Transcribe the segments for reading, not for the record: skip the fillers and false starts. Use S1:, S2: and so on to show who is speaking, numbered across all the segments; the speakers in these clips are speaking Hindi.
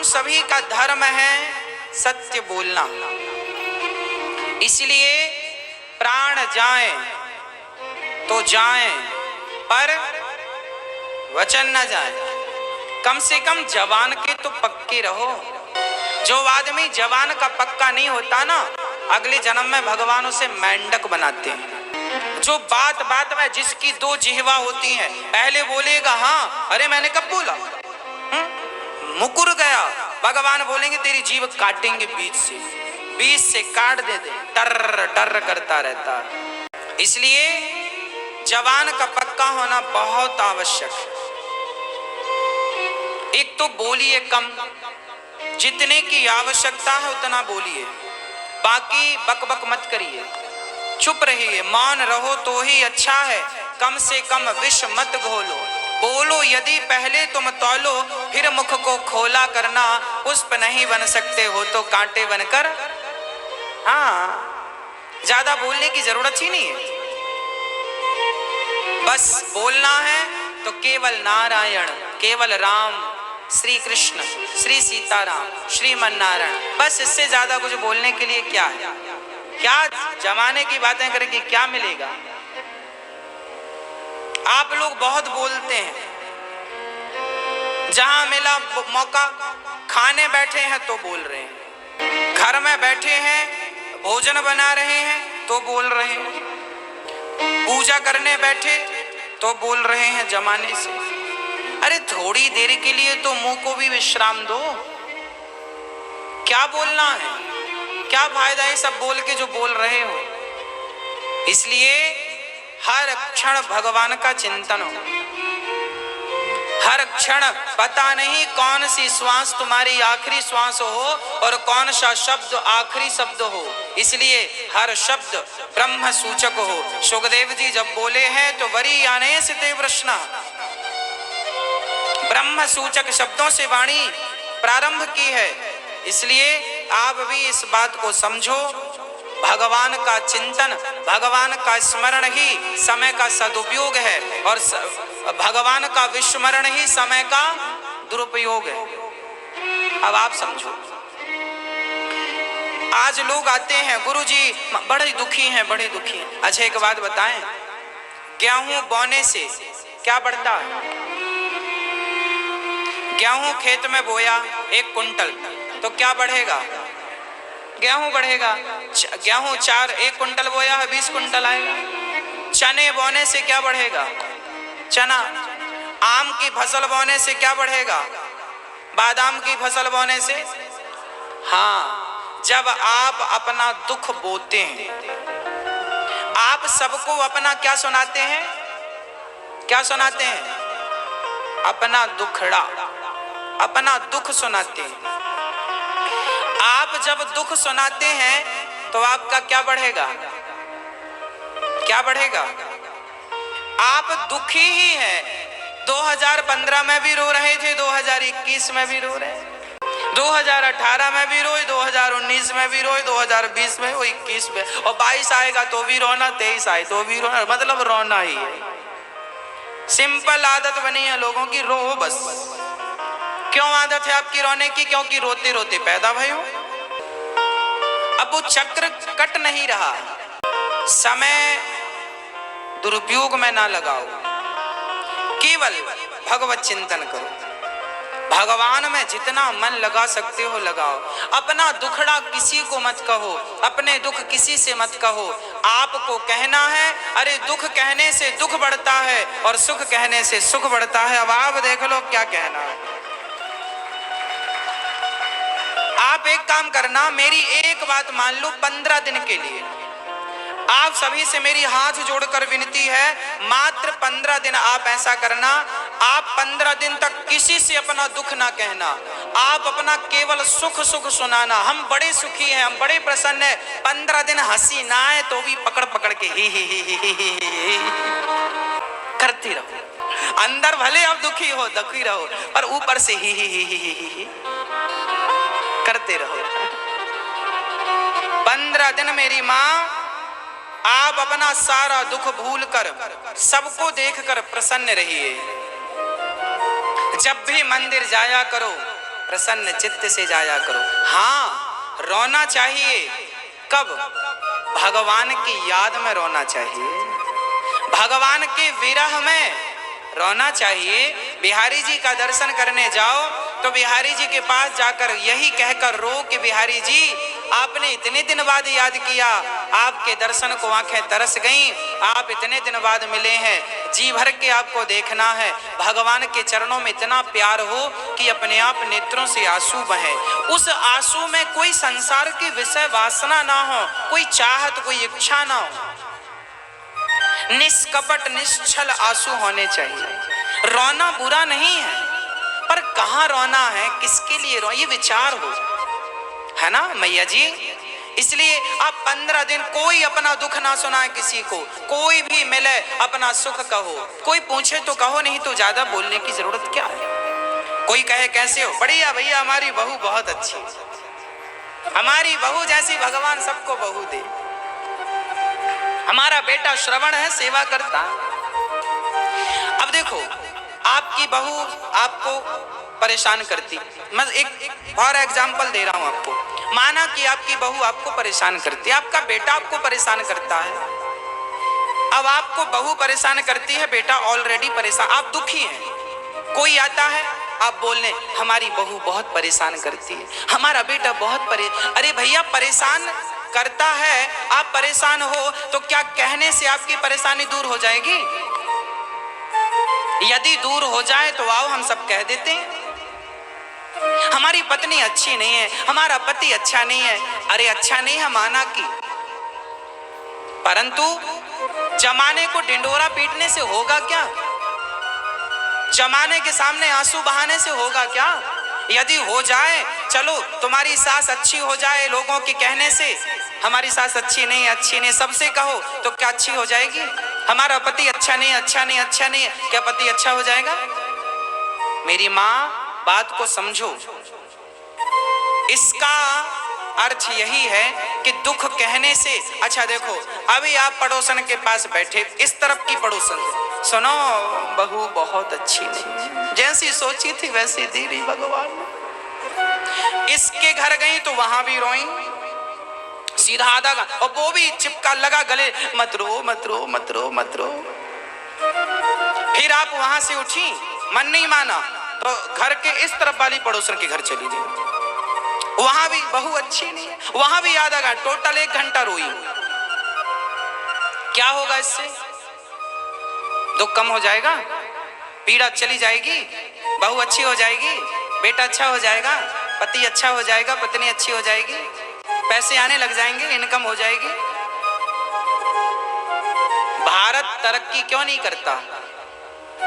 S1: सभी का धर्म है सत्य बोलना, इसलिए प्राण जाए तो जाए पर वचन न जाए। कम से कम जवान के तो पक्के रहो। जो आदमी जवान का पक्का नहीं होता ना, अगले जन्म में भगवान उसे मेंढक बनाते हैं। जो बात बात में जिसकी दो जिह्वा होती हैं, पहले बोलेगा हाँ, अरे मैंने कब बोला, मुकुर गया, भगवान बोलेंगे तेरी जीभ काटेंगे बीच से काट दे, टर टर करता रहता है। इसलिए जवान का पक्का होना बहुत आवश्यक है। एक तो बोलिए कम, जितने की आवश्यकता है उतना बोलिए, बाकी बकबक मत करिए, चुप रहिए, मौन रहो तो ही अच्छा है। कम से कम विष मत घोलो, बोलो यदि पहले तुम तौलो, फिर मुख को खोला करना। पुष्प नहीं बन सकते हो तो कांटे बनकर। हाँ, ज्यादा बोलने की जरूरत ही नहीं है, बस बोलना है तो केवल नारायण, केवल राम, श्री कृष्ण, श्री सीताराम, श्रीमन नारायण, बस। इससे ज्यादा कुछ बोलने के लिए क्या है? क्या जमाने की बातें करके क्या मिलेगा? आप लोग बहुत बोलते हैं, जहां मिला मौका, खाने बैठे हैं तो बोल रहे हैं, घर में बैठे हैं भोजन बना रहे हैं तो बोल रहे हैं, पूजा करने बैठे तो बोल रहे हैं जमाने से। अरे थोड़ी देर के लिए तो मुंह को भी विश्राम दो। क्या बोलना है? क्या फायदा है सब बोल के जो बोल रहे हो? इसलिए हर क्षण भगवान का चिंतन हो। हर क्षण पता नहीं कौन सी श्वास तुम्हारी आखिरी श्वास हो और कौन सा शब्द आखिरी शब्द हो, इसलिए हर शब्द ब्रह्म सूचक हो। सुखदेव जी जब बोले हैं तो वरी आने से ते प्रश्न, ब्रह्म सूचक शब्दों से वाणी प्रारंभ की है। इसलिए आप भी इस बात को समझो, भगवान का चिंतन, भगवान का स्मरण ही समय का सदुपयोग है और भगवान का विस्मरण ही समय का दुरुपयोग है। अब आप समझो, आज लोग आते हैं, गुरुजी बड़े दुखी हैं, बड़े दुखी हैं। अच्छा एक बात बताएं, गेहूं बोने से क्या बढ़ता है? गेहूं खेत में बोया 1 कुंटल तो क्या बढ़ेगा? गेहूं बढ़ेगा। गेहूं 1 कुंटल बोया है 20 कुंटल आएगा। चने बोने से क्या बढ़ेगा? चना। आम की फसल बोने से क्या बढ़ेगा? बादाम की फसल बोने से। हाँ, जब आप अपना दुख बोते हैं, आप सबको अपना क्या सुनाते हैं? क्या सुनाते हैं? अपना दुखड़ा, अपना दुख सुनाते हैं। आप जब दुख सुनाते हैं तो आपका क्या बढ़ेगा? क्या बढ़ेगा? आप दुखी ही हैं। 2015 में भी रो रहे थे, 2021 में भी रो रहे, 2018 में भी रोए, 2019 में भी रोए, 2020 में, 21 में, और 22 आएगा तो भी रोना, 23 आए तो भी रोना, मतलब रोना ही है। सिंपल आदत बनी है लोगों की, रो बस। क्यों आदत है आपकी रोने की? क्योंकि रोते रोते पैदा भय हो। अब वो चक्र कट नहीं रहा। समय दुरुपयोग में ना लगाओ, केवल भगवत चिंतन करो। भगवान में जितना मन लगा सकते हो लगाओ। अपना दुखड़ा किसी को मत कहो, अपने दुख किसी से मत कहो। आपको कहना है, अरे दुख कहने से दुख बढ़ता है और सुख कहने से सुख बढ़ता है। अब आप देख लो क्या कहना है। आप एक काम करना, मेरी एक बात मान लो 15 दिन के लिए। आप सभी से मेरी हाथ जोड़कर विनती है, मात्र 15 दिन आप ऐसा करना। आप 15 दिन तक किसी से अपना दुख ना कहना, आप अपना केवल सुख सुख सुनाना। हम बड़े सुखी हैं, हम बड़े प्रसन्न हैं। 15 दिन हंसी ना आए तो भी पकड़ पकड़ के ही करती रहो। अंदर भले आप दुखी रहो, पर ऊपर से ही करते रहो। 15 दिन मेरी माँ आप अपना सारा दुख भूलकर सबको देखकर प्रसन्न रहिए। जब भी मंदिर जाया करो प्रसन्न चित्त से जाया करो। हाँ, रोना चाहिए। कब? भगवान की याद में रोना चाहिए, भगवान के विरह में रोना चाहिए। बिहारी जी का दर्शन करने जाओ तो बिहारी जी के पास जाकर यही कहकर रो कि बिहारी जी, आपने इतने दिन बाद याद किया, आपके दर्शन को आंखें तरस गईं, आप इतने दिन बाद मिले हैं, जी भर के आपको देखना है। भगवान के चरणों में इतना प्यार हो कि अपने आप नेत्रों से आंसू बहे। उस आंसू में कोई संसार की विषय वासना ना हो, कोई चाहत, कोई इच्छा ना हो, निष्कपट निश्चल आंसू होने चाहिए। रोना बुरा नहीं है, पर कहाँ रोना है, किसके लिए रो, ये विचार हो, है ना मैया जी। इसलिए आप 15 दिन कोई अपना दुख ना सुनाए किसी को, कोई भी मिले अपना सुख कहो, कोई पूछे तो कहो, नहीं तो ज्यादा बोलने की जरूरत क्या है। कोई कहे कैसे हो, बढ़िया भैया, हमारी बहू बहुत अच्छी, हमारी बहू जैसी भगवान सबको बहू दे, हमारा बेटा श्रवण है, सेवा करता। अब देखो, आपकी बहू आपको परेशान करती, मैं एक और एग्जांपल दे रहा हूं आपको। माना कि आपकी बहू आपको परेशान करती है, आपका बेटा आपको परेशान करता है। अब आपको बहू परेशान करती है, बेटा ऑलरेडी परेशान, आप दुखी हैं। कोई आता है, आप बोलने हमारी बहू बहुत परेशान करती है, हमारा बेटा बहुत अरे भैया, परेशान करता है, आप परेशान हो तो क्या कहने से आपकी परेशानी दूर हो जाएगी? यदि दूर हो जाए तो आओ हम सब कह देते हैं हमारी पत्नी अच्छी नहीं है, हमारा पति अच्छा नहीं है। अरे अच्छा नहीं है माना कि, परंतु जमाने को डिंडोरा पीटने से होगा क्या? जमाने के सामने आंसू बहाने से होगा क्या? यदि हो जाए, चलो तुम्हारी सास अच्छी हो जाए लोगों के कहने से, हमारी सास अच्छी नहीं, अच्छी नहीं सबसे कहो तो क्या अच्छी हो जाएगी? हमारा पति अच्छा नहीं, अच्छा नहीं, अच्छा नहीं, क्या पति अच्छा हो जाएगा? मेरी माँ, बात को समझो। इसका अर्थ यही है कि दुख कहने से, अच्छा देखो, अभी आप पड़ोसन के पास बैठे, इस तरफ की पड़ोसन, सुनो बहू बहुत अच्छी नहीं, जैसी सोची थी वैसी दी रही भगवान ने। इसके घर गई तो वहां भी रोई, सीधा आधा का, और वो भी चिपका लगा गले, मत रो मत रो मत रो मत रो। फिर आप वहां से उठी, मन नहीं माना तो घर के इस तरफ वाली पड़ोसन के घर चली गई, वहां भी बहू अच्छी नहीं है, वहां भी आधा घंटा, टोटल 1 घंटा रोई। क्या होगा इससे? दुख कम हो जाएगा, पीड़ा चली जाएगी, बहू अच्छी हो जाएगी, बेटा अच्छा हो जाएगा, पति अच्छा हो जाएगा, पत्नी अच्छी हो जाएगी, पैसे आने लग जाएंगे, इनकम हो जाएगी। भारत तरक्की क्यों नहीं करता?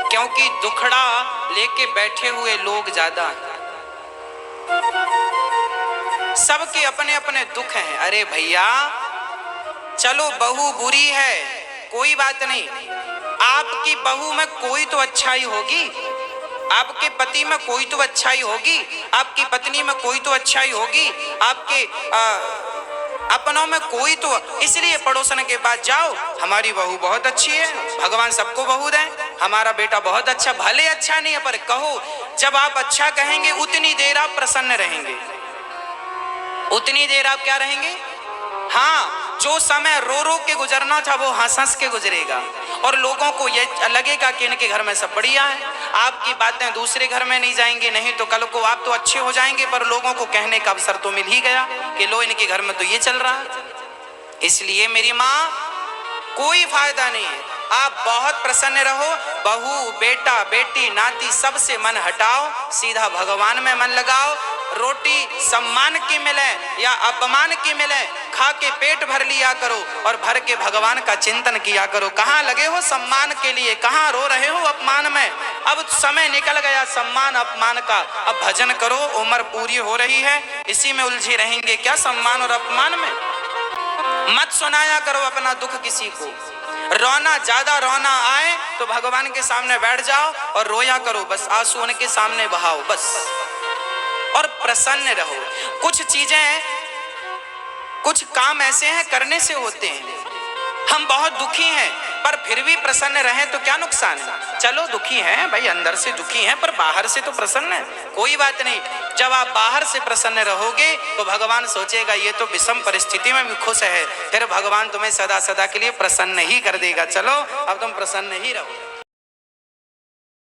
S1: क्योंकि दुखड़ा लेके बैठे हुए लोग ज्यादा हैं। सबके अपने अपने दुख हैं। अरे भैया चलो बहू बुरी है कोई बात नहीं, आपकी बहू में कोई तो अच्छाई होगी, आपके पति में कोई तो अच्छाई होगी, आपकी पत्नी में कोई तो अच्छाई होगी, आपके अपनों में कोई तो। इसलिए पड़ोसन के पास जाओ, हमारी बहू बहुत अच्छी है, भगवान सबको बहू दें, हमारा बेटा बहुत अच्छा, भले अच्छा नहीं है पर कहो, जब आप अच्छा कहेंगे उतनी देर आप प्रसन्न रहेंगे, उतनी देर आप क्या रहेंगे? हाँ, जो समय रो रो के गुजरना था वो हंस हंस के गुजरेगा, और लोगों को ये लगेगा कि इनके घर में सब बढ़िया है। आपकी बातें दूसरे घर में नहीं जाएंगी, नहीं तो कल को आप तो अच्छे हो जाएंगे पर लोगों को कहने का अवसर तो मिल ही गया कि लो इनके घर में तो ये चल रहा है। इसलिए मेरी माँ, कोई फायदा नहीं है, आप बहुत प्रसन्न रहो, बहू बेटा बेटी नाती सबसे मन हटाओ, सीधा भगवान में मन लगाओ। रोटी सम्मान की मिले या अपमान की मिले, खा के पेट भर लिया करो और भर के भगवान का चिंतन किया करो। कहाँ लगे हो सम्मान के लिए, कहाँ रो रहे हो अपमान में? अब समय निकल गया सम्मान अपमान का, अब भजन करो, उम्र पूरी हो रही है, इसी में उलझे रहेंगे क्या सम्मान और अपमान में? मत सुनाया करो अपना दुख किसी को। रोना, ज्यादा रोना आए तो भगवान के सामने बैठ जाओ और रोया करो, बस आंसू उनके सामने बहाओ बस, और प्रसन्न रहो। कुछ चीजें, कुछ काम ऐसे हैं करने से होते हैं। हम बहुत दुखी हैं पर फिर भी प्रसन्न रहें तो क्या नुकसान है? चलो दुखी हैं भाई, अंदर से दुखी हैं पर बाहर से तो प्रसन्न है। कोई बात नहीं, जब आप बाहर से प्रसन्न रहोगे तो भगवान सोचेगा ये तो विषम परिस्थिति में भी खुश है, फिर भगवान तुम्हें सदा सदा के लिए प्रसन्न ही कर देगा। चलो अब तुम प्रसन्न ही रहो।